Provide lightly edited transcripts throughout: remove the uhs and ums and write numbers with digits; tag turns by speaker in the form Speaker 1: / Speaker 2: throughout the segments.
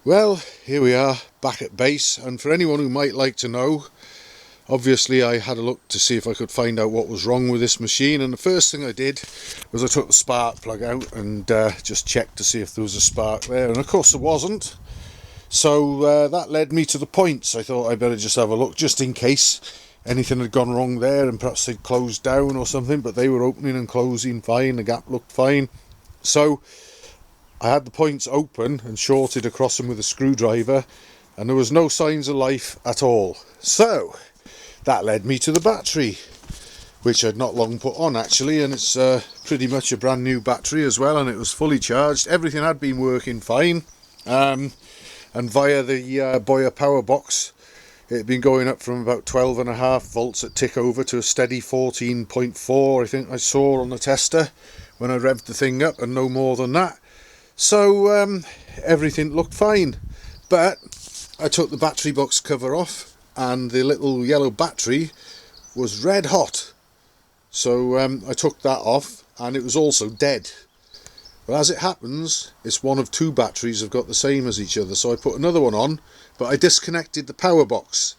Speaker 1: Well, here we are back at base, and for anyone who might like to know, obviously I had a look to see if I could find out what was wrong with this machine, and the first thing I did was I took the spark plug out and just checked to see if there was a spark there, and of course there wasn't. So that led me to the points. I thought I'd better just have a look just in case anything had gone wrong there and perhaps they'd closed down or something, but they were opening and closing fine, the gap looked fine. So I had the points open and shorted across them with a screwdriver, and there was no signs of life at all. So that led me to the battery, which I'd not long put on actually, and it's pretty much a brand new battery as well, and it was fully charged. Everything had been working fine, and via the Boyer power box it had been going up from about 12.5 volts at tick over to a steady 14.4 I think I saw on the tester when I revved the thing up, and no more than that. So everything looked fine, but I took the battery box cover off and the little yellow battery was red hot. So I took that off and it was also dead. Well, as it happens, it's one of two batteries have got the same as each other, so I put another one on, but I disconnected the power box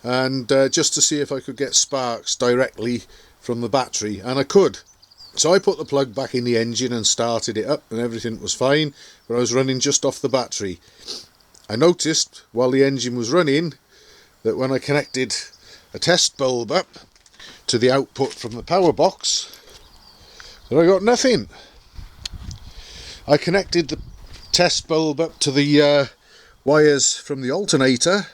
Speaker 1: and just to see if I could get sparks directly from the battery, and I could. So I put the plug back in the engine and started it up, and everything was fine, but I was running just off the battery. I noticed while the engine was running that when I connected a test bulb up to the output from the power box, that I got nothing. I connected the test bulb up to the wires from the alternator,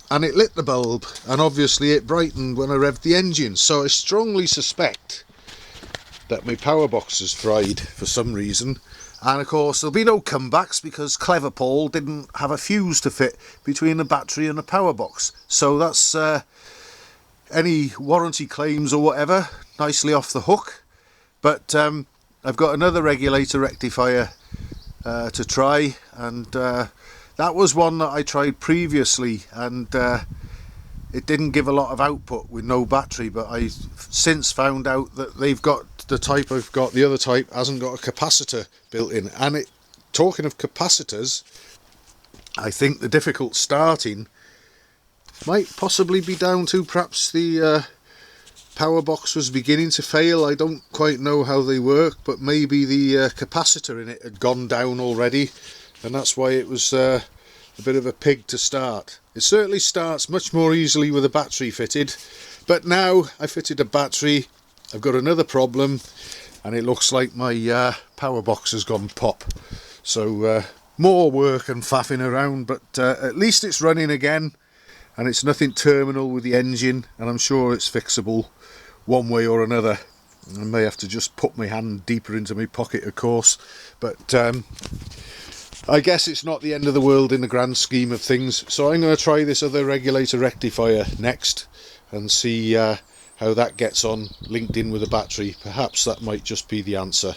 Speaker 1: and it lit the bulb, and obviously it brightened when I revved the engine. So I strongly suspect that my power box is fried for some reason, and of course there'll be no comebacks because Clever Paul didn't have a fuse to fit between the battery and the power box. So that's any warranty claims or whatever nicely off the hook. But I've got another regulator rectifier to try, and that was one that I tried previously, and it didn't give a lot of output with no battery, but I've since found out that they've got the type I've got, the other type hasn't got a capacitor built in. And talking of capacitors, I think the difficult starting might possibly be down to perhaps the power box was beginning to fail. I don't quite know how they work, but maybe the capacitor in it had gone down already, and that's why it was a bit of a pig to start. It certainly starts much more easily with a battery fitted, but now I fitted a battery, I've got another problem, and it looks like my power box has gone pop. So more work and faffing around, but at least it's running again, and it's nothing terminal with the engine, and I'm sure it's fixable one way or another. I may have to just put my hand deeper into my pocket, of course, but I guess it's not the end of the world in the grand scheme of things. So I'm going to try this other regulator rectifier next and see how that gets on linked in with the battery. Perhaps that might just be the answer.